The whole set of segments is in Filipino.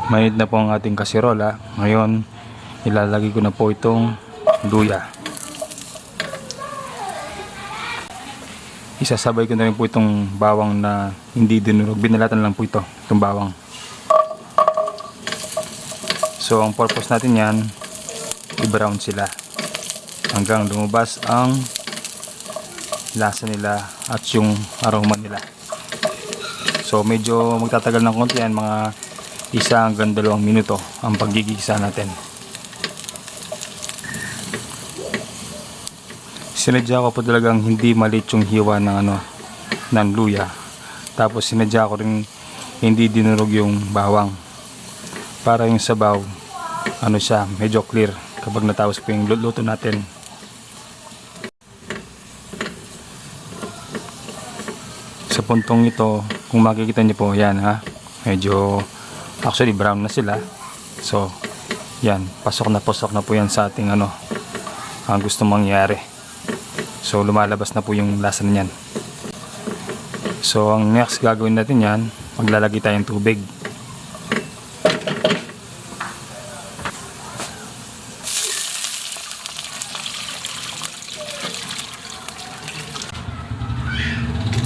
Mainit na po ang ating kasirola. Ngayon, ilalagay ko na po itong luya. Isasabay ko na rin po itong bawang na hindi dinurog. Binalatan lang po itong bawang. So, ang purpose natin yan, i-brown sila hanggang lumabas ang lasa nila at yung aroma nila. So, medyo magtatagal ng konti yan, mga 1 hanggang 2 minuto ang paggigisa natin. Sinadya ko po talagang hindi maliit yung hiwa ng luya. Tapos sinadya ko rin hindi dinurog yung bawang. Para yung sabaw, siya, medyo clear kapag natapos po yung luto natin. Sa puntong ito, kung makikita niyo po, yan medyo actually brown na sila. So, yan, pasok na po yan sa ating ang gusto mangyari. So, lumalabas na po yung lasa niyan. So, ang next gagawin natin yan, maglalagay tayong tubig.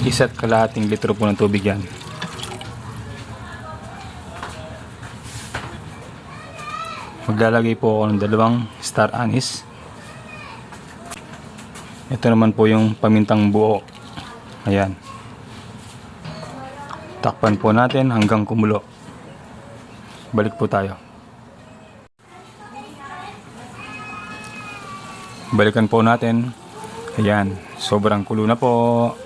Isa't kalahating litro po ng tubig yan. Maglalagay po ako ng 2 star anise. Ito naman po yung pamintang buo. Ayan. Takpan po natin hanggang kumulo. Balik po tayo. Balikan po natin. Ayan. Sobrang kulo na po.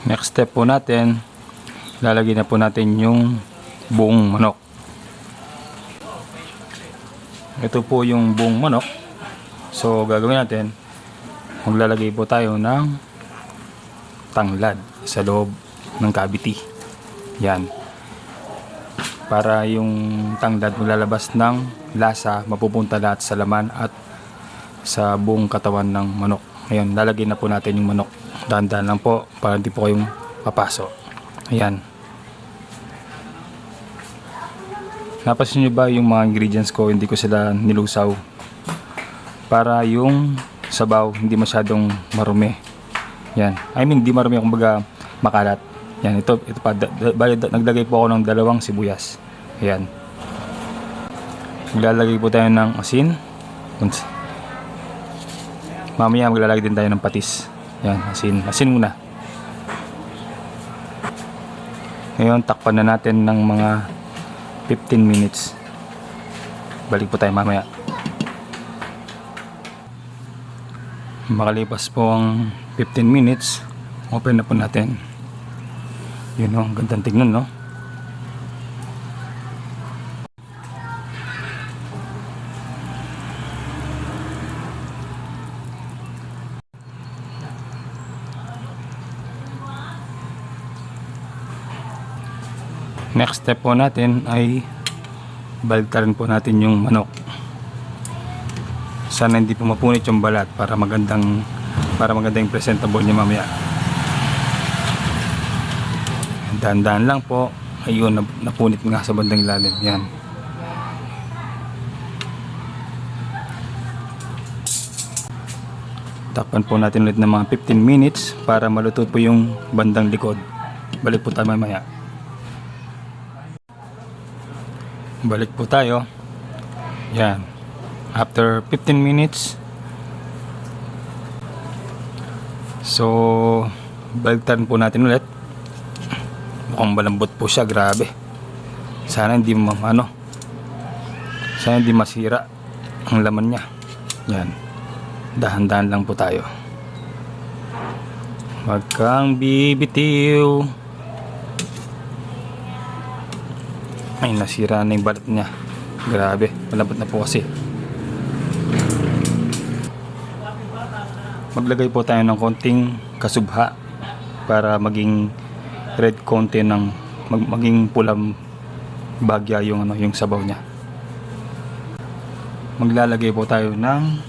Next step po natin, lalagyan na po natin yung buong manok. Ito po yung buong manok. So gagawin natin, maglalagay po tayo ng tanglad sa loob ng cavity. Yan. Para yung tanglad maglalabas ng lasa, mapupunta lahat sa laman at sa buong katawan ng manok. Ngayon, lalagyan na po natin yung manok. Dahan-dahan lang po para hindi po kayong papaso. Ayan. Napansin nyo ba yung mga ingredients ko, hindi ko sila nilusaw para yung sabaw hindi masyadong marumi. Yan. I mean, hindi marumi, kumbaga makalat. Yan, ito pa. Naglagay po ako ng 2 sibuyas. Ayan. Maglalagay po tayo ng asin. Mamaya maglalagay din tayo ng patis. Yan, asin muna. Ngayon, takpan na natin ng mga 15 minutes. Balik po tayo mamaya. Makalipas po ang 15 minutes, open na po natin. Yun ang gandang tignan, no? Next step po natin ay baliktarin po natin yung manok. Sana hindi po mapunit yung balat para magandang presentable niya mamaya. Dahan-dahan lang po. Ayun, napunit nga sa bandang ilalim. Yan. Takpan po natin ulit ng mga 15 minutes para maluto po yung bandang likod. Balik po tayo mamaya. Balik po tayo. Yan. After 15 minutes. So, baliktarin po natin ulit. Mukhang malambot po siya, grabe. Sana hindi sana hindi masira ang laman niya. Yan. Dahan-dahan lang po tayo. Huwag kang bibitiw. Ay, nasira na yung balat niya. Grabe, malambot na po kasi. Maglagay po tayo ng konting kasubha para maging red konti ng maging pulang bagya yung sabaw niya. Maglalagay po tayo ng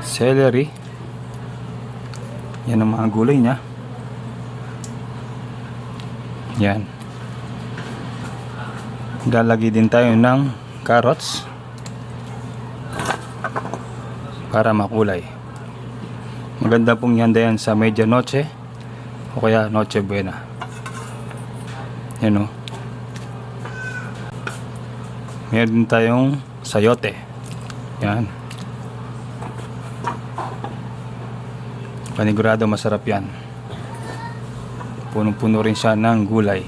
celery, Yan ang mga gulay niya. Yan. Lalagay din tayo ng carrots para makulay. Maganda pong ihanda yan sa medianoche o kaya noche buena. Yan o. Meron din tayong sayote. Yan. Panigurado masarap yan. Punong-puno rin siya ng gulay.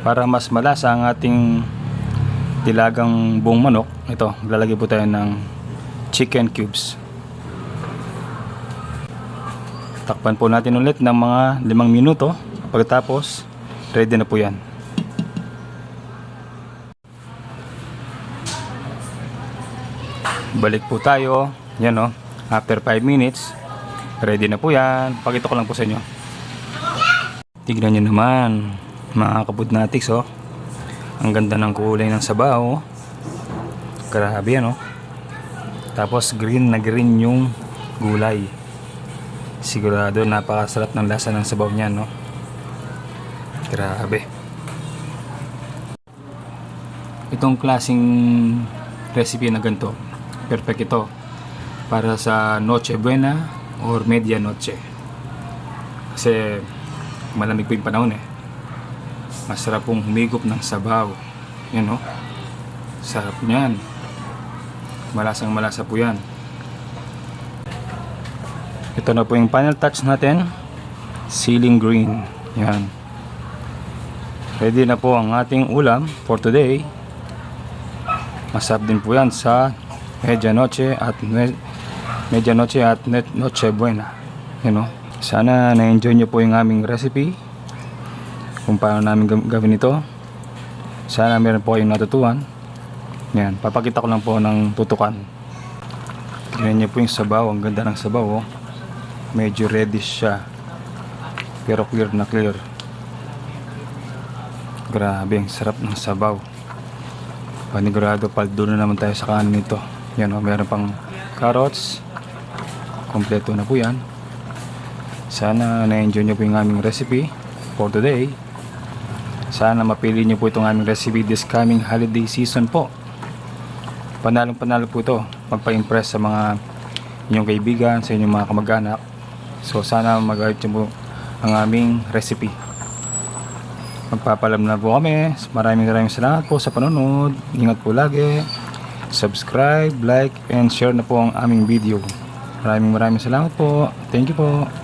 Para mas malasa ang ating dilagang buong manok, ito, lalagay po tayo ng chicken cubes. Takpan po natin ulit ng mga 5 minuto. Pagkatapos, ready na po yan. Balik po tayo. Yan o, after 5 minutes, ready na po yan. Pakita ko lang po sa inyo. Tignan nyo naman, mga kabudnatics oh. Ang ganda ng kulay ng sabaw. Grabe yan oh. Tapos green na green yung gulay. Sigurado napakasarap ng lasa ng sabaw niyan no. Grabe. Itong klaseng recipe na ganito, perfect ito para sa Noche Buena or Medianoche. Kasi malamig po yung panahon eh. Masarap pong humigop ng sabaw. Yan o. Sarap niyan. Malasang malasa po yan. Ito na po yung final touch natin. Ceiling green. Yan. Ready na po ang ating ulam for today. Masarap din po yan sa Medianoche at Noche Buena. Yan o. Sana na-enjoy nyo po yung aming recipe. Kung paano namin gawin ito. Sana meron po kayong natutuhan. Yan, papakita ko lang po ng tutukan. Tignan niyo po yung sabaw. Ang ganda ng sabaw oh. Medyo reddish siya, pero clear na clear. Grabe, ang sarap ng sabaw. Panigurado, paldo na naman tayo sa kanin nito. Yan oh, meron pang carrots. Kompleto na po yan. Sana na-enjoy nyo po yung aming recipe for today. Sana mapili nyo po itong aming recipe this coming holiday season po. Panalong panalo po ito. Magpa-impress sa mga inyong kaibigan, sa inyong mga kamag-anak. So sana mag-guide nyo po ang aming recipe. Magpapalam na po kami. Maraming salamat po sa panonood. Ingat po lagi. Subscribe, like, and share na po ang aming video. Maraming salamat po. Thank you po.